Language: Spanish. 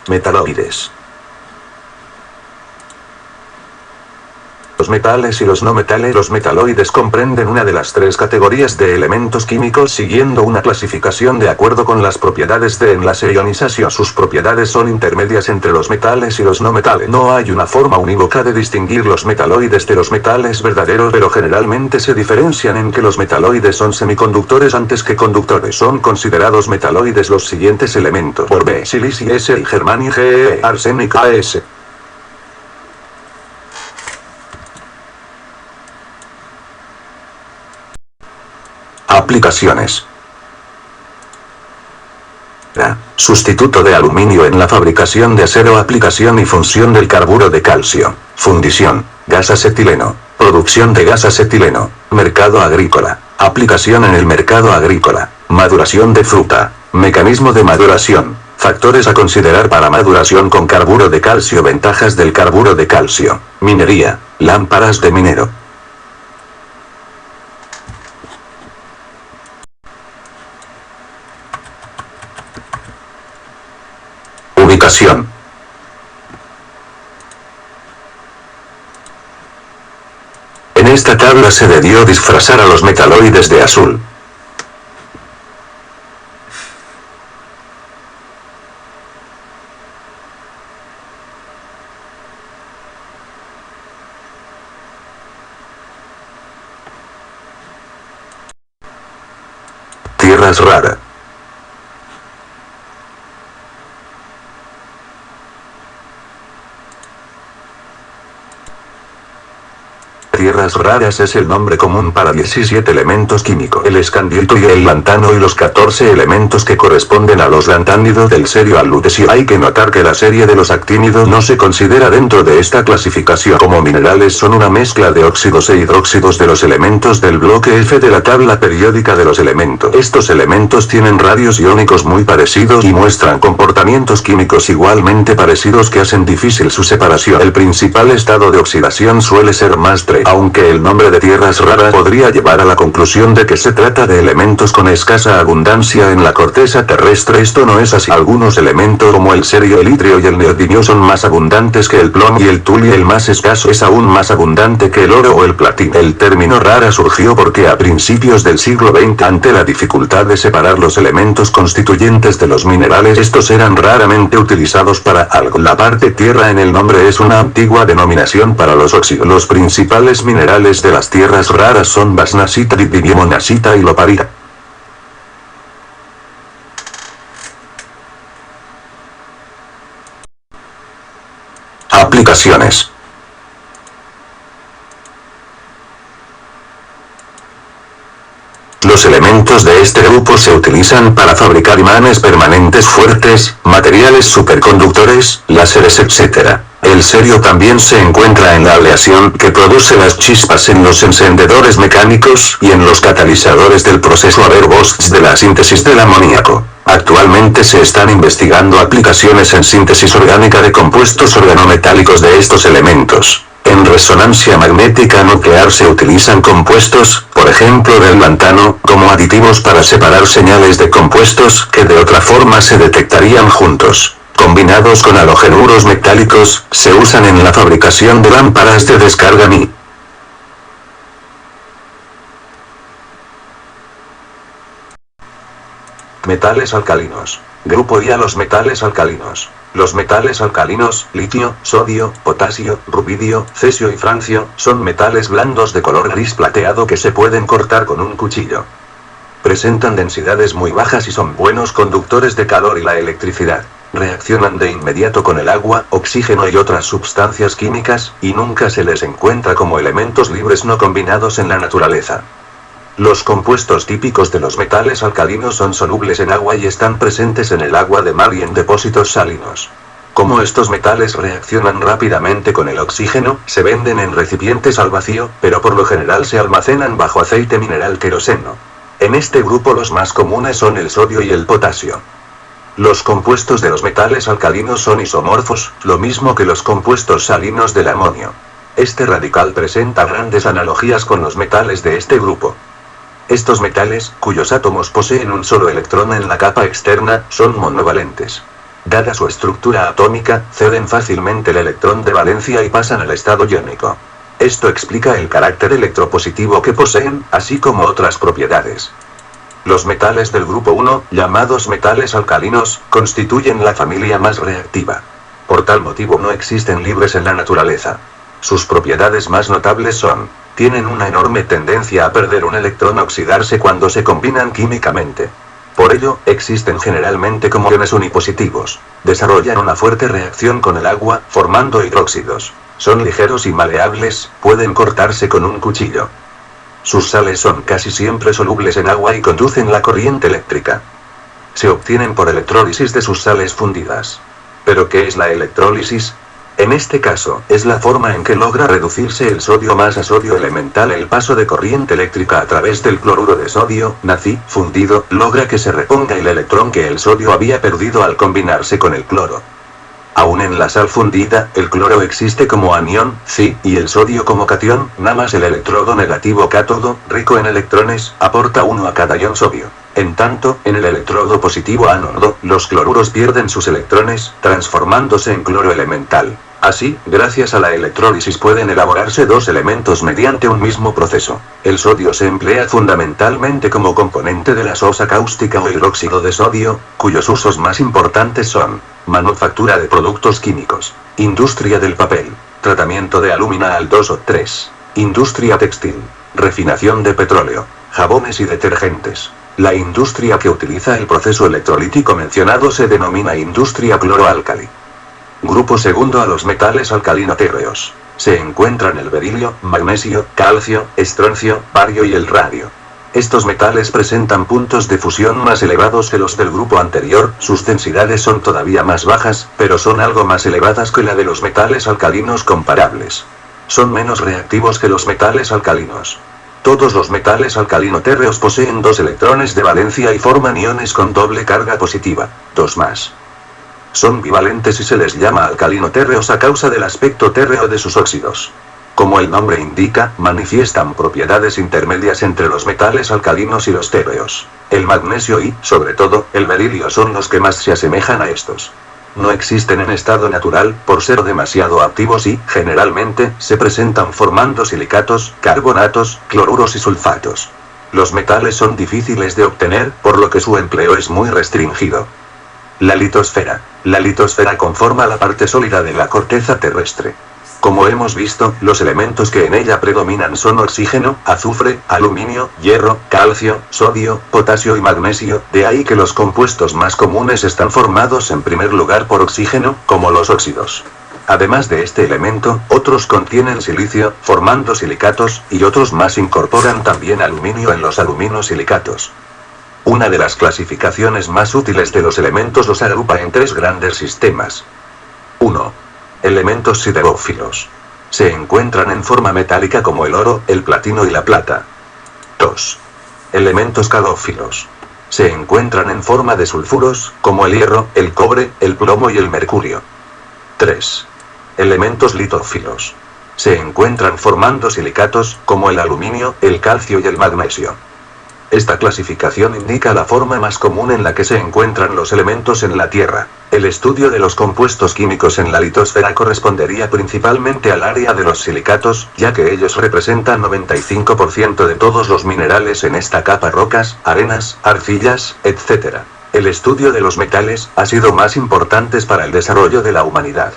Metaloides. Los metales y los no metales. Los metaloides comprenden una de las tres categorías de elementos químicos siguiendo una clasificación de acuerdo con las propiedades de enlace e ionización. Sus propiedades son intermedias entre los metales y los no metales. No hay una forma unívoca de distinguir los metaloides de los metales verdaderos, pero generalmente se diferencian en que los metaloides son semiconductores antes que conductores. Son considerados metaloides los siguientes elementos: por B, silicio S y germanio Ge, arsénico As. Aplicaciones. Sustituto de aluminio en la fabricación de acero. Aplicación y función del carburo de calcio. Fundición. Gas acetileno. Producción de gas acetileno. Mercado agrícola. Aplicación en el mercado agrícola. Maduración de fruta. Mecanismo de maduración. Factores a considerar para maduración con carburo de calcio. Ventajas del carburo de calcio. Minería. Lámparas de minero. Ubicación. En esta tabla se debió disfrazar a los metaloides de azul. Tierras raras. Tierras raras es el nombre común para 17 elementos químicos: el escandito y el lantano, y los 14 elementos que corresponden a los lantánidos del serio al lutecio. Hay que notar que la serie de los actínidos no se considera dentro de esta clasificación. Como minerales son una mezcla de óxidos e hidróxidos de los elementos del bloque F de la tabla periódica de los elementos. Estos elementos tienen radios iónicos muy parecidos y muestran comportamientos químicos igualmente parecidos que hacen difícil su separación. El principal estado de oxidación suele ser más 3. Aunque el nombre de tierras raras podría llevar a la conclusión de que se trata de elementos con escasa abundancia en la corteza terrestre, esto no es así. Algunos elementos como el cerio, el itrio y el neodimio son más abundantes que el plomo, y el tulio, el más escaso, es aún más abundante que el oro o el platino. El término rara surgió porque a principios del siglo XX, ante la dificultad de separar los elementos constituyentes de los minerales, estos eran raramente utilizados para algo. La parte tierra en el nombre es una antigua denominación para los óxidos. Los principales minerales de las tierras raras son basnasita, dibiomonasita y loparita. Aplicaciones. Los elementos de este grupo se utilizan para fabricar imanes permanentes fuertes, materiales superconductores, láseres, etc. El cerio también se encuentra en la aleación que produce las chispas en los encendedores mecánicos y en los catalizadores del proceso Haber-Bosch de la síntesis del amoníaco. Actualmente se están investigando aplicaciones en síntesis orgánica de compuestos organometálicos de estos elementos. En resonancia magnética nuclear se utilizan compuestos, por ejemplo del lantano, como aditivos para separar señales de compuestos que de otra forma se detectarían juntos. Combinados con halogenuros metálicos, se usan en la fabricación de lámparas de descarga Mi. Metales alcalinos. Grupo I a los metales alcalinos. Los metales alcalinos, litio, sodio, potasio, rubidio, cesio y francio, son metales blandos de color gris plateado que se pueden cortar con un cuchillo. Presentan densidades muy bajas y son buenos conductores de calor y la electricidad. Reaccionan de inmediato con el agua, oxígeno y otras sustancias químicas, y nunca se les encuentra como elementos libres no combinados en la naturaleza. Los compuestos típicos de los metales alcalinos son solubles en agua y están presentes en el agua de mar y en depósitos salinos. Como estos metales reaccionan rápidamente con el oxígeno, se venden en recipientes al vacío, pero por lo general se almacenan bajo aceite mineral queroseno. En este grupo los más comunes son el sodio y el potasio. Los compuestos de los metales alcalinos son isomorfos, lo mismo que los compuestos salinos del amonio. Este radical presenta grandes analogías con los metales de este grupo. Estos metales, cuyos átomos poseen un solo electrón en la capa externa, son monovalentes. Dada su estructura atómica, ceden fácilmente el electrón de valencia y pasan al estado iónico. Esto explica el carácter electropositivo que poseen, así como otras propiedades. Los metales del grupo 1, llamados metales alcalinos, constituyen la familia más reactiva. Por tal motivo no existen libres en la naturaleza. Sus propiedades más notables son: tienen una enorme tendencia a perder un electrón a oxidarse cuando se combinan químicamente. Por ello, existen generalmente como iones unipositivos. Desarrollan una fuerte reacción con el agua, formando hidróxidos. Son ligeros y maleables, pueden cortarse con un cuchillo. Sus sales son casi siempre solubles en agua y conducen la corriente eléctrica. Se obtienen por electrólisis de sus sales fundidas. ¿Pero qué es la electrólisis? En este caso, es la forma en que logra reducirse el sodio más a sodio elemental. El paso de corriente eléctrica a través del cloruro de sodio, NaCl, fundido, logra que se reponga el electrón que el sodio había perdido al combinarse con el cloro. Aún en la sal fundida, el cloro existe como anión, Si, y el sodio como catión, nada más el electrodo negativo cátodo, rico en electrones, aporta uno a cada ion sodio. En tanto, en el electrodo positivo ánodo, los cloruros pierden sus electrones, transformándose en cloro elemental. Así, gracias a la electrólisis pueden elaborarse dos elementos mediante un mismo proceso. El sodio se emplea fundamentalmente como componente de la sosa cáustica o hidróxido de sodio, cuyos usos más importantes son: manufactura de productos químicos, industria del papel, tratamiento de alúmina al 2 o 3, industria textil, refinación de petróleo, jabones y detergentes. La industria que utiliza el proceso electrolítico mencionado se denomina industria cloroalcali. Grupo segundo a los metales alcalino-térreos. Se encuentran el berilio, magnesio, calcio, estroncio, bario y el radio. Estos metales presentan puntos de fusión más elevados que los del grupo anterior, sus densidades son todavía más bajas, pero son algo más elevadas que la de los metales alcalinos comparables. Son menos reactivos que los metales alcalinos. Todos los metales alcalino-térreos poseen dos electrones de valencia y forman iones con doble carga positiva, 2+. Son bivalentes y se les llama alcalino-térreos a causa del aspecto térreo de sus óxidos. Como el nombre indica, manifiestan propiedades intermedias entre los metales alcalinos y los térreos. El magnesio y, sobre todo, el berilio son los que más se asemejan a estos. No existen en estado natural, por ser demasiado activos y, generalmente, se presentan formando silicatos, carbonatos, cloruros y sulfatos. Los metales son difíciles de obtener, por lo que su empleo es muy restringido. La litosfera. La litosfera conforma la parte sólida de la corteza terrestre. Como hemos visto, los elementos que en ella predominan son oxígeno, azufre, aluminio, hierro, calcio, sodio, potasio y magnesio, de ahí que los compuestos más comunes están formados en primer lugar por oxígeno, como los óxidos. Además de este elemento, otros contienen silicio, formando silicatos, y otros más incorporan también aluminio en los aluminosilicatos. Una de las clasificaciones más útiles de los elementos los agrupa en tres grandes sistemas. 1. Elementos siderófilos. Se encuentran en forma metálica como el oro, el platino y la plata. 2. Elementos calófilos. Se encuentran en forma de sulfuros, como el hierro, el cobre, el plomo y el mercurio. 3. Elementos litófilos. Se encuentran formando silicatos, como el aluminio, el calcio y el magnesio. Esta clasificación indica la forma más común en la que se encuentran los elementos en la Tierra. El estudio de los compuestos químicos en la litosfera correspondería principalmente al área de los silicatos, ya que ellos representan 95% de todos los minerales en esta capa: rocas, arenas, arcillas, etc. El estudio de los metales ha sido más importante para el desarrollo de la humanidad.